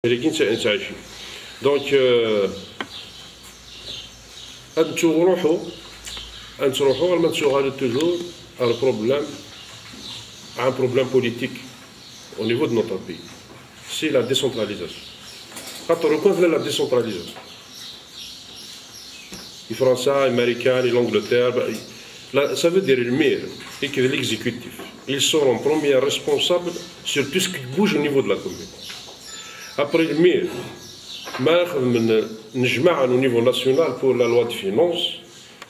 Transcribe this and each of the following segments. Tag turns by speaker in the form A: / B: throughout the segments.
A: Donc, toujours un problème politique au niveau de notre pays. C'est la décentralisation. Quand on reconnaît la décentralisation, les Français, les Américains, l'Angleterre, ça veut dire le maire et que l'exécutif, ils sont en premier responsable sur tout ce qui bouge au niveau de la commune. Après le maire, au niveau national pour la loi de finances,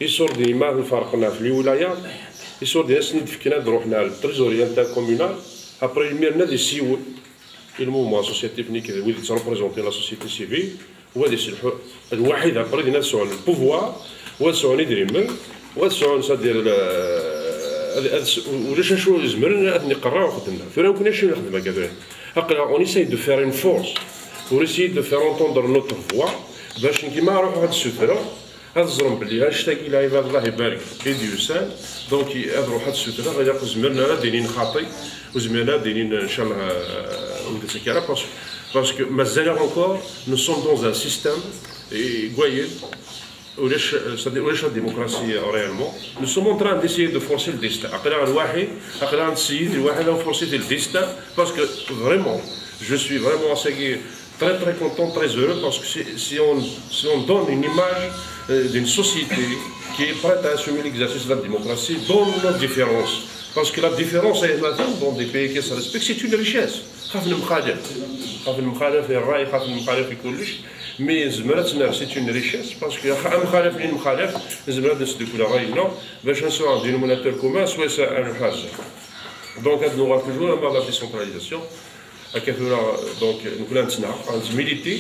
A: il sort des images de il sort des le trésorier intercommunal. Après le maire, il y a des SIO, le mouvement associatif qui représente la société civile, après le pouvoir, c'est-à-dire on essaye de faire une force pour essayer de faire entendre notre voix باش كيما نروحوا هاد السفره هاد الزرم بلي هاشتاقي لا عباد الله يبارك كيدي يسال دونك يروح هاد السفره غير زمرنا دايرين خاطي وزمرنا دايرين ان شاء الله ونقول لك راه باسكو مازال encore nous sommes dans un système goyel ولاش الديمقراطيه réellement nous sommes en train d'essayer de forcer le destin عقلها الواحد عقلها السيد الواحد لو forcer le destin parce que vraiment je suis vraiment très content, très heureux parce que si on donne une image d'une société qui est prête à assumer l'exercice de la démocratie dans nos différences. Parce que la différence est maintenant dans des pays qui se respectent, c'est une richesse. Mais c'est une richesse parce que soit un dénominateur commun, soit un hasard. Donc nous aura toujours la décentralisation. Donc, nous allons militer.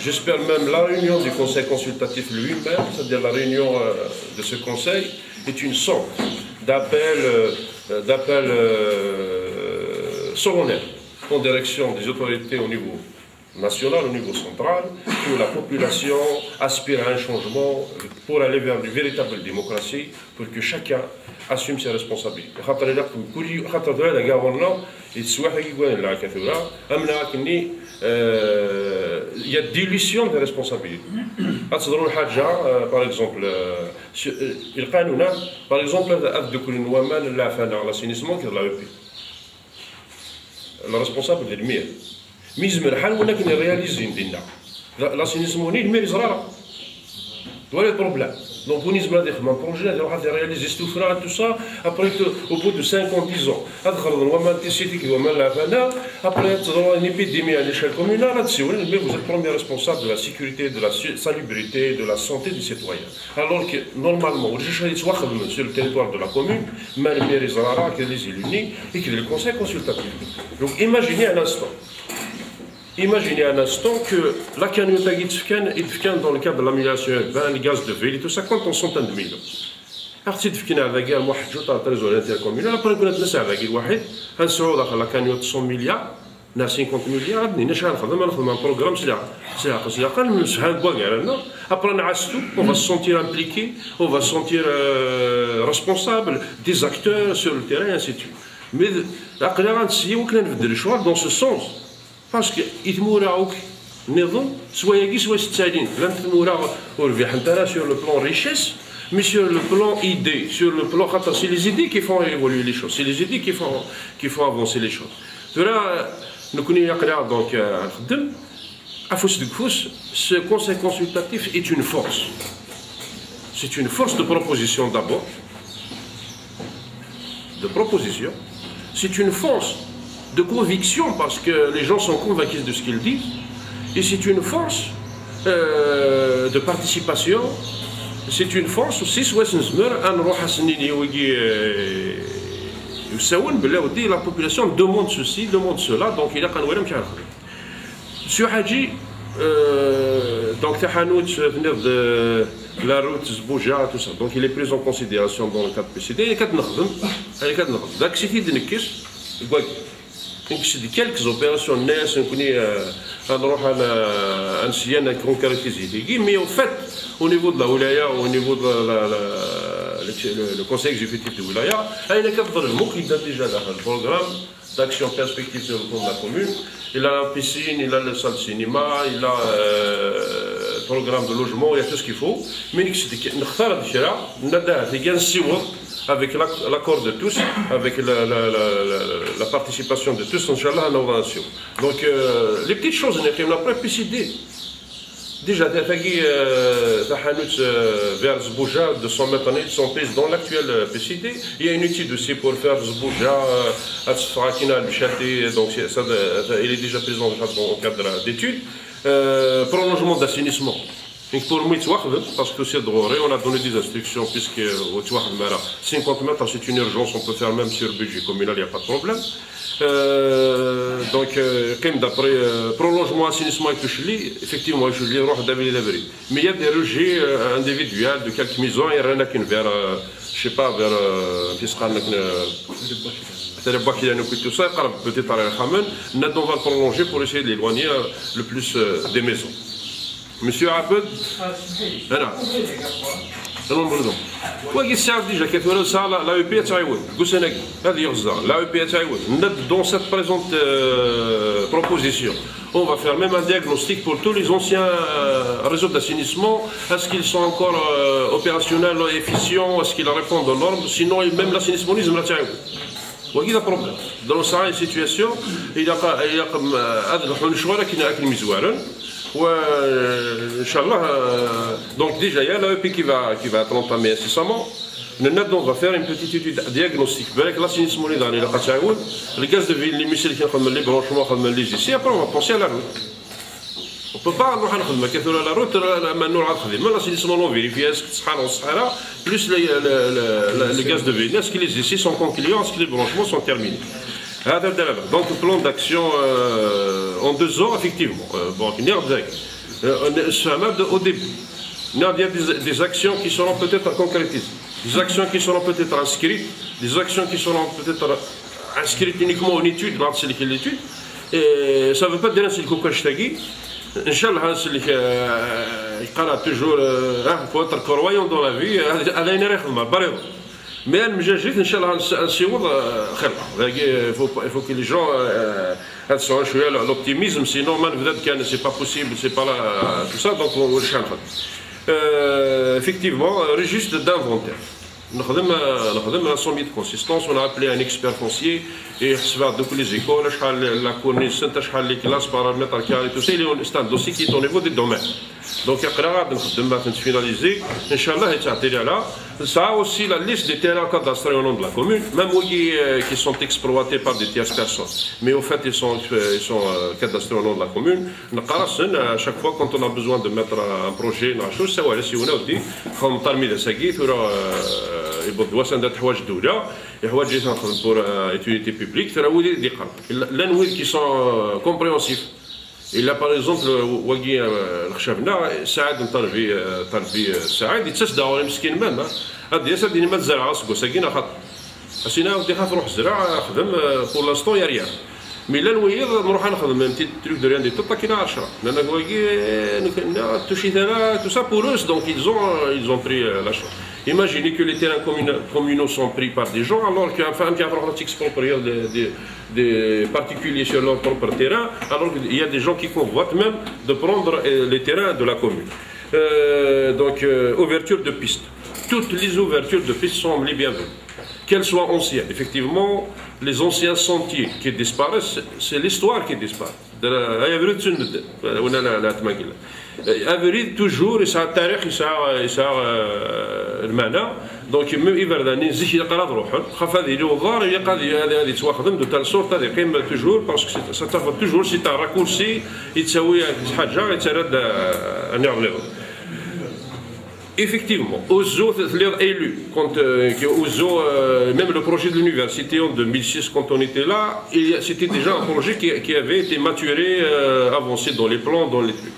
A: J'espère même la réunion du conseil consultatif lui-même, c'est-à-dire la réunion de ce conseil, est une sorte d'appel solennel en direction des autorités au niveau national, au niveau central, que la population aspire à un changement pour aller vers une véritable démocratie, pour que chacun assume ses responsabilités. Il y a dilution des responsabilités. Par exemple, par exemple, l'assainissement qui est de l'AEP. Le responsable de l'EMIR. ولكن réalise l'assainissement ni le maire Israël. Voilà le problème. Donc on y un projet de réaliser tout ça après au bout de 50-10 ans. Après une épidémie à l'échelle communale, vous êtes le premier responsable de la sécurité, de la salubrité, de la santé des citoyens. Alors que normalement, sur le territoire de la commune, le maire Israël qui est les élus et qui est le conseil consultatif. Donc imaginez un instant. Imaginez un instant que la cagnotte dans le cadre de l'amélioration urbaine, les gaz de ville et tout ça, compte en centaines de millions. Alors, si vous avez un trésor intercommunal, après vous avez la cagnotte 100 milliards, 50 milliards, un programme, après on va se sentir impliqué, on va se sentir responsable des acteurs sur le terrain, et ainsi de suite. Mais le choix dans ce sens. Parce que يتموراوك نظام سوايا سوا ستالين لا تموراو وربح انت sur le plan richesse mais sur le plan idée sur le plan c'est les idées qui font évoluer les choses c'est les idées qui font avancer les choses là nous connaissons donc نخدم افوس دكفوس ce conseil consultatif est une force c'est une force de proposition d'abord c'est une force de conviction parce que les gens sont convaincus de ce qu'ils disent et c'est une force de participation c'est une force aussi la population demande ceci, demande cela donc il a Monsieur Hadji donc venir de la route Zbouja tout ça donc il est pris en considération dans le cadre précédent quelques opérations mais en fait au niveau de la Oulaya au niveau de le conseil exécutif de Oulaya il y a déjà le programme d'action perspective sur le plan de la commune il a la piscine, il a la salle de cinéma, il a le programme de logement, il y a tout ce qu'il faut. Mais avec l'accord de tous, avec la participation de tous, Inch'Allah, à l'innovation. Donc, les petites choses, on a pas PCD. Déjà, vers Zbouja, 200 mètres, ils sont prises dans l'actuel PCD. Il y a une étude aussi pour faire Zbouja, donc il est déjà présent dans le cadre d'études. Prolongement d'assainissement. Pour moi, parce que c'est drôle, on a donné des instructions, puisque 50 mètres, c'est une urgence, on peut faire même sur le budget communal, il n'y a pas de problème. Donc, d'après prolongement assainissement avec le Chili, effectivement, je vais d'abri. Mais il y a des rejets individuels de quelques maisons, il y en a qu'une vers, je sais pas, vers tout ça, peut-être à la Khamen, on va le prolonger pour essayer de l'éloigner le plus des maisons. Monsieur Abed, voilà. Dans cette présente proposition, on va faire même un diagnostic pour tous les anciens réseaux d'assainissement. Est-ce qu'ils sont encore opérationnels, efficients? Est-ce qu'ils répondent aux normes? Sinon, même l'assainissement, ils ne وكذا un problème. Dans cette situation, il y a un choix qui n'a qu'une misère. Donc déjà, il y a l'AEP qui va être entamé incessamment. On va faire une petite étude diagnostique. Avec l'assainissement, les gaz de ville, les missiles qui ont les branchements, les ici, après on va penser à la route. On ne peut pas faire la route, même l'assainissement, on vérifie est-ce que c'est plus les gaz de ville, est-ce que les ici sont concluants, est-ce que les branchements sont terminés. Donc, le plan d'action en 2 ans, effectivement. Bon, au début, il y a des actions qui seront peut-être concrétisées, des actions qui seront peut-être inscrites, des actions qui seront peut-être inscrites uniquement en étude, dans l'étude. Et ça ne veut pas dire que c'est le Koukachetagui. Inch'Allah, toujours, il faut être croyant dans la vie, mais المجاجيت ان شاء الله نسيوض خير. Il faut que les gens soient l'optimisme, sinon peut-être c'est pas possible, c'est pas là tout ça, donc on effectivement registre d'inventaire. نخدم un sommet de consistance, on a appelé un expert foncier et يحسب toutes les écoles, la corniche, les classes par mètre carré, tout ça, c'est un dossier qui est au niveau des domaines. Donc il faut finaliser, Inch'Allah, ça a aussi la liste des terrains cadastrés au nom de la commune, même qui sont exploités par des tierces personnes. Mais au fait, ils sont cadastrés au nom de la commune. À chaque fois, quand on a besoin de mettre un projet, une chose, ça va aller si on a dit, comme parmi les saguis, يبغوا سندات حوايج الدوله حوايج اللي تنخدم بور utilité publique ترى ولي ديقا لانويل كي سون كومبريهنسيف الا باغ اكزومبل واقي الخشبنا ساعد طالبي ساعد يتسدى ولا مسكين مام هادي ساديني ما تزرع راسك ساكينا خاطر اسينا ودي خاف نروح الزرع خدم بور لانستون يا ريال مي لا نويض نروح نخدم un petit truc de rien du tout pas qu'il a 10 لان واقي توشي ثنا tout ça pour eux donc ils ont pris la chose. Imaginez que les terrains communaux sont pris par des gens, alors qu'un qui exproprient des particuliers sur leur propre terrain, alors qu'il y a des gens qui convoitent même de prendre les terrains de la commune. Donc, ouverture de pistes. Toutes les ouvertures de pistes sont les bienvenues. Qu'elles soient anciennes. Effectivement, les anciens sentiers qui disparaissent, c'est l'histoire qui disparaît. أفريد توجور يسعى التاريخ يسعى المعنى دونك يبرد نزيد يقرا روحه خاف هذه لو ضار هي قضيه هذه تواخذ دو تال سورت هذه قيم توجور باسكو ستاخذ توجور سي تاع راكورسي يتساوي حاجه يترد ان يغلط. Effectivement, Ozo, élu, même le projet de l'université en 2006, quand on était là, c'était déjà un projet qui avait été maturé, avancé dans les plans, dans les trucs.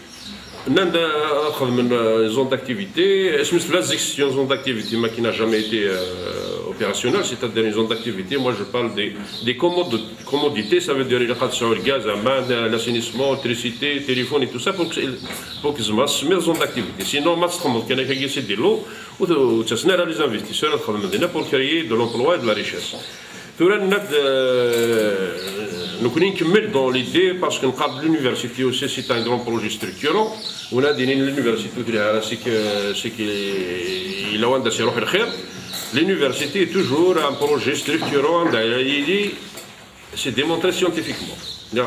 A: Une zone d'activité, c'est une zone d'activité qui n'a jamais été opérationnelle, c'est-à-dire une zone d'activité, moi je parle des commodités, ça veut dire le gaz, l'assainissement, l'électricité, le téléphone et tout ça, pour que c'est une zone d'activité. Sinon, c'est de l'eau, ou les investisseurs pour créer de l'emploi et de la richesse. nous connaissons dans l'idée parce que l'université aussi c'est un grand projet structurant. On a dit l'université c'est qu'il a l'université est toujours un projet structurant. C'est démontré scientifiquement. La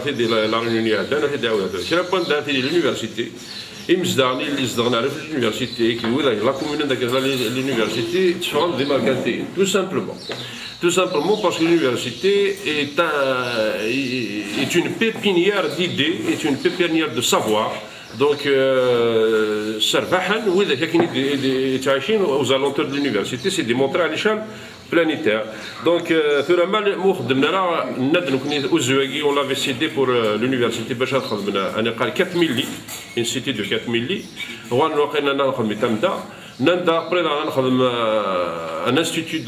A: l'université. L'université, la communauté de l'université, tout simplement. Tout simplement parce que l'université est une pépinière d'idées, est une pépinière de savoir. Donc, aux alentours de l'université, c'est démontré à l'échelle planétaire. Donc, on l'avait cédé pour l'université Bachar Khadmena, 4000 lits, une cité de 4000 lits. Après, un institut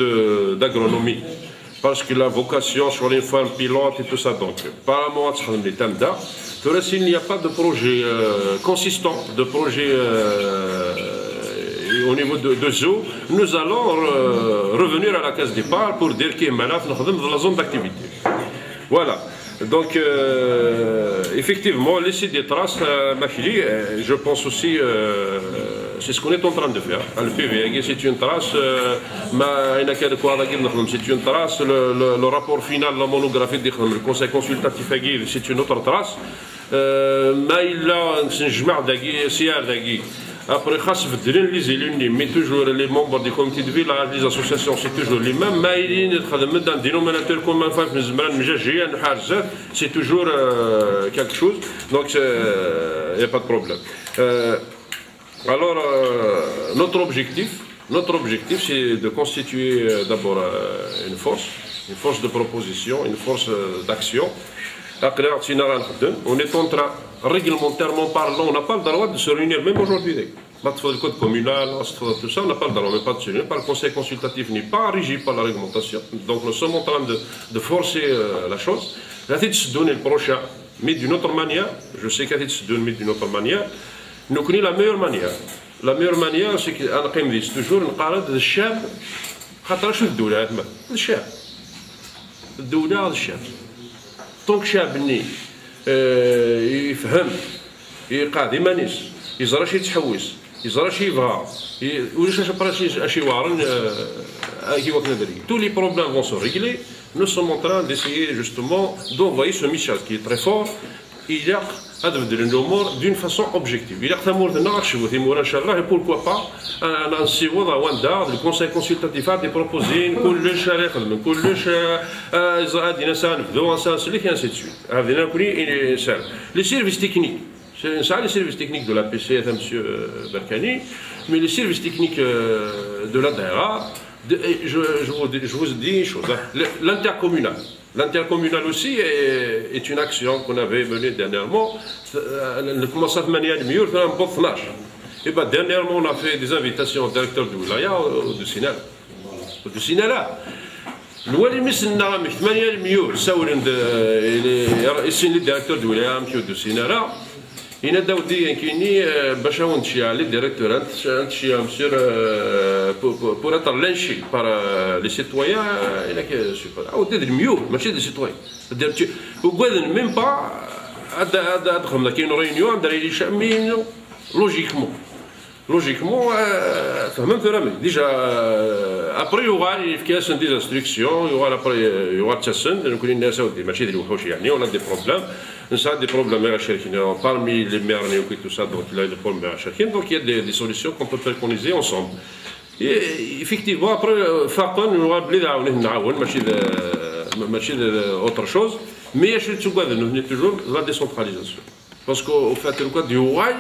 A: d'agronomie, parce que la vocation sur les femmes pilotes et tout ça, donc, par rapport à s'il n'y a pas de projet consistant, de projet au niveau de zoo, nous allons revenir à la case départ pour dire qu'il y a dans la zone d'activité. Voilà. Donc, effectivement, laisser des traces, je pense aussi, c'est ce qu'on est en train de faire. Le PV, c'est une trace, c'est une trace, le rapport final, la monographie du conseil consultatif, c'est une autre trace. Après, mais toujours les membres du comité de village, les associations, c'est toujours les mêmes. Mais il y a un dénominateur commun, c'est toujours quelque chose. Donc, il n'y a pas de problème. Alors, notre objectif, c'est de constituer d'abord une force de proposition, une force d'action. On est en train, réglementairement parlant, on n'a pas le droit de se réunir, même aujourd'hui. Le code communal, tout ça, on n'a pas le droit, mais pas de se réunir. Par le conseil consultatif n'est pas régi par la réglementation. Donc nous sommes en train de forcer la chose. La tête se donne le prochain, mais d'une autre manière. Je sais qu'elle se donne, mais d'une autre manière. Nous connaissons la meilleure manière. La meilleure manière, c'est qu'on dit toujours une parade de chef. خاطر شو الدولة هذا الشاب الدولة هذا الشاب طونك شاب ني يفهم يقعد يمانيس يزرى شي يتحوس يزرى شي يبغى ولاش اشي وارن كيما كنا دايرين tous les problèmes vont se régler. Nous sommes en train d'essayer justement d'envoyer ce message qui est très fort. Il y a d'une façon objective. Il y a et pourquoi pas le conseil consultatif a des propositions, ainsi de suite. Les services techniques, c'est ça les services techniques de la PCF, M. Berkani, mais les services techniques de la DAERA, je vous dis une chose, l'intercommunal. L'intercommunal aussi est une action qu'on avait menée dernièrement. Elle commence à manière mieux, un peu flash. Et bien dernièrement, on a fait des invitations au directeur de Wilaya, de Sinala. De Sinala. الوالي مسنا مش ثمانية الميول ساولن السن الديريكتور de Wilaya, M. de Sinala. Il a dit qu'il باش نمشي على الديريكتور نمشي pour être lynché par les citoyens il a que super ou des mieux ماشي des citoyens c'est-à-dire وقادن même pas ادخل كاين réunion دري لي شامين logiquement فهمت ولا déjà après il y aura des instructions il y aura التسن نكون الناس ماشي ديال الوحوش يعني on a des problèmes. Ça des problèmes parmi les maires et tout ça, donc il y a des problèmes à chacun, donc il y a des solutions qu'on peut préconiser ensemble. Et effectivement, après, Fakon, nous avons autre chose, mais il y a toujours la décentralisation. Parce qu'au fait, le code du Ouaï,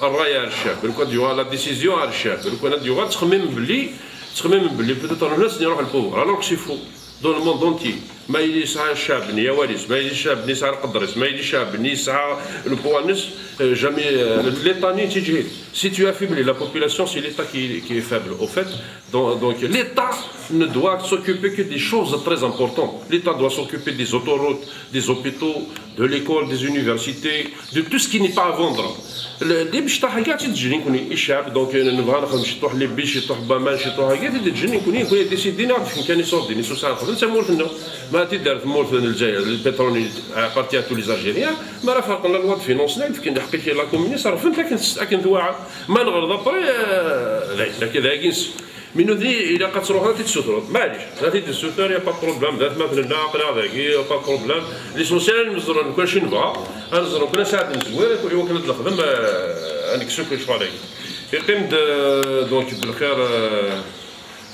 A: il y aura la décision à l'échelle, il y aura peut-être le pouvoir, alors que c'est faux. Dans le monde entier, ما يسعى الشاب بني يواليس ما الشاب يسعى القدرس ما الشاب يسعى البوانس jamais l'État n'est tigé. Si tu affaiblis la population, c'est l'État qui est faible. Au fait, donc l'État ne doit s'occuper que des choses très importantes. L'État doit s'occuper des autoroutes, des hôpitaux, de l'école, des universités, de tout ce qui n'est pas à vendre. اللي باش طاح كاع تجيني نكون الشعب دونك نبغى نخدم شي طوح لي بي شي طوح بامان شي طوح كاع تجيني نكون ديسيدي نعرف فين كان يصور ديني سوسا نخدم تمورثنا ما تدار مورث الجزائر البترول بارتي تو لي زالجيريان ما راه فرق لنا الواد فينونسنا فين نحقق لا كوموني صرف انت كنت تواعد ما نغرض ابري كذا كينس من ذي إذا قد تروح تتسوتر معليش لا تتسوتر يا با بروبليم ذات مثلا ناقل هذاك با بروبليم ليسونسيال نزرو كل شيء نبغى نزرو كنا ساعد نزوير كل يوم كنا نخدم عندك سوق شو عليك يقيم دونك بالخير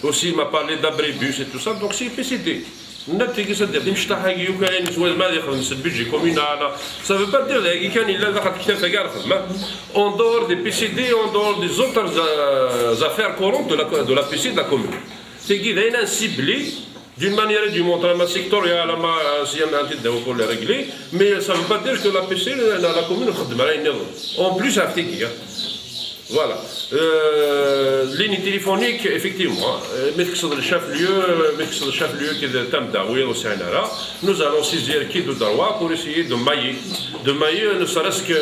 A: aussi m'a parlé d'abribus et tout ça donc c'est PCD نتيجة صدق مش تحقي وكان نزوير ما يخدم البيجي كومينال ça veut pas dire اللي كان إلا دخل كتاب تاع الخدمة en dehors des PCD en dehors des autres affaires courantes de la PCD de la commune c'est qu'il y a un ciblé d'une manière du monde la sectorielle si on a dit pour les régler mais ça veut pas dire que la PCD la commune خدم على النظام en plus أفتكي Voilà. Ligne téléphonique, effectivement, le chef-lieu qui est Tamdaoui au Sénara, nous allons saisir qui de Darwa pour essayer de mailler. De mailler, ne serait-ce que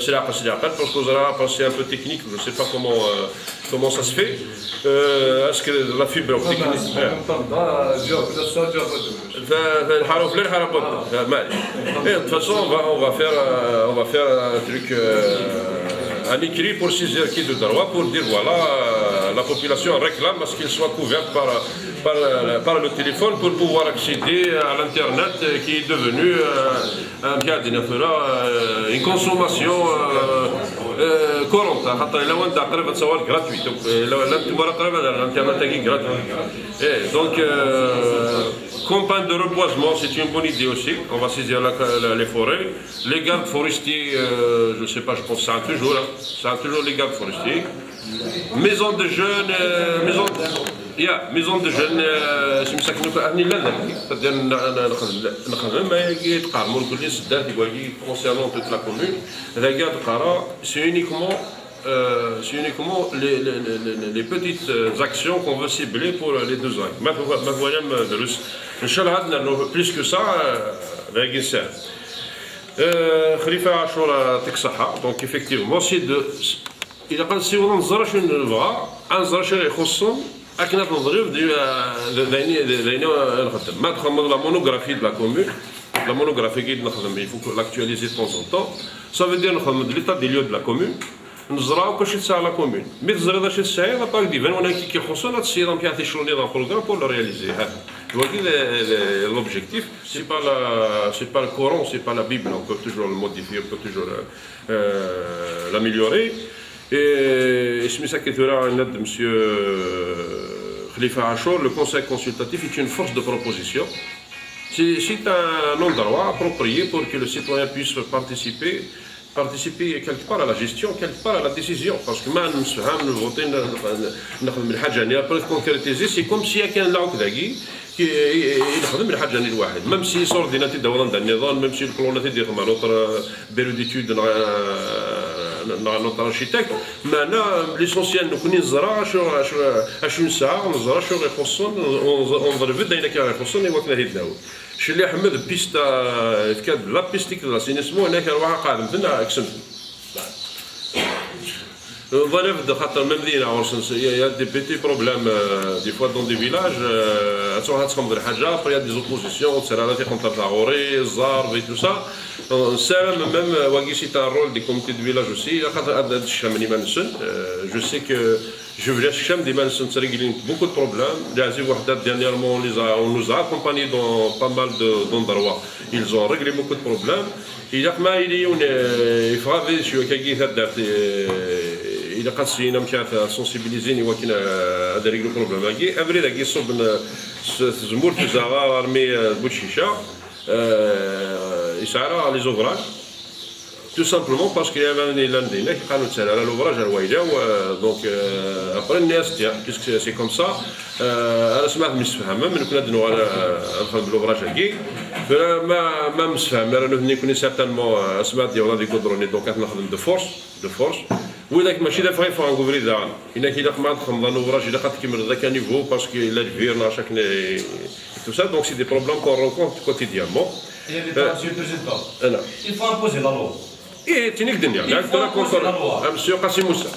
A: c'est la parce que vous allez passer un peu technique, je ne sais pas comment ça se fait. Est-ce que la fibre optique de toute façon, on va faire un truc. Un écrit pour saisir qui de droit pour dire voilà la population réclame à ce qu'elle soit couverte par le téléphone pour pouvoir accéder à l'internet qui est devenu une consommation courante. Gratuit. Donc campagne de reboisement, c'est une bonne idée aussi. On va saisir les forêts. Les gardes forestiers, je ne sais pas, je pense que c'est toujours les gardes forestiers. Maison de jeunes, maison de jeunes, c'est ça qui nous a amené là. Concernant toute la commune, les gardes c'est uniquement les petites actions qu'on veut cibler pour les 2 ans. Plus que ça, Khalifa Achour Texaha, donc effectivement, c'est de. Il a pas si on نظر شنو نبغى نظر شنو يخصهم اكنا تنظريف ديني نخدم ما تخمض لا مونوغرافي de la commune la monographie qui نخدم il faut l'actualiser de temps en temps ça veut dire نخدم l'état des lieux de la commune نزرعوا كل شيء تساع لا كومون مي تزرع هذا الشيء تساع لا باك ديفان وانا كي يخصنا تصير نتاع تشلوني dans programme pour le réaliser هذا l'objectif c'est pas le Coran c'est pas la Bible on peut toujours le modifier on peut toujours l'améliorer et c'est ça qui est là monsieur Khalifa Achour le conseil consultatif est une force de proposition c'est un endroit approprié pour que le citoyen puisse participer quelque part à la gestion, quelque part à la décision. Parce que maintenant, nous votons, après concrétiser, c'est comme s'il y a quelqu'un là qui يخدم الحاجه الواحد même si صور ديناتي دوران تاع النظام même si الكلوناتي ديال مع نوتر بيرو ديتود نوتر ارشيتكت معنا ليسونسيال نكون نزرع 20 ساعه نزرع شو يخصون ونضرب دينا كي يخصون وكنا هيداو شي اللي حمد بيستا كاد لا بيستيك لا سينيسمو هناك روح قادم فينا اكسنت Voilà, même il y a des petits problèmes des fois dans des villages. Après il y a des oppositions, et tout ça. Même c'est un rôle des comités de village aussi. Je sais que je veux dire beaucoup de problèmes. Dernièrement on nous a accompagnés dans pas mal d'endroits. Ils ont réglé beaucoup de problèmes. Il y a إذا قد سينا مشات سونسيبيليزيني ولكن هذا ريغلو بروبليم هاكي افري داكي صوب زمور في زغا رمي بوشيشه يسعى لي زوفراج tout simplement parce qu'il y avait un élan qui قالوا تسال على l'ouvrage الوايده donc après الناس puisque c'est comme ça انا سمعت مسفهمه من كنا ندنوا على نخدم l'ouvrage هاكي ما مسفهم انا نكون سيرتانمون سمعت ديال غادي يقدروني دونك نخدم دو فورس وذاك ماشي لا فغي فان غوفري دان الا كي ما تخمض نوراج الا تكمل ذاك نيفو باسكو الا الفيرنا شاك tout ça donc c'est des problèmes qu'on rencontre quotidiennement.
B: Monsieur le Président, il faut imposer la loi.
A: Et tu n'es que de dire, monsieur Kassim Moussa.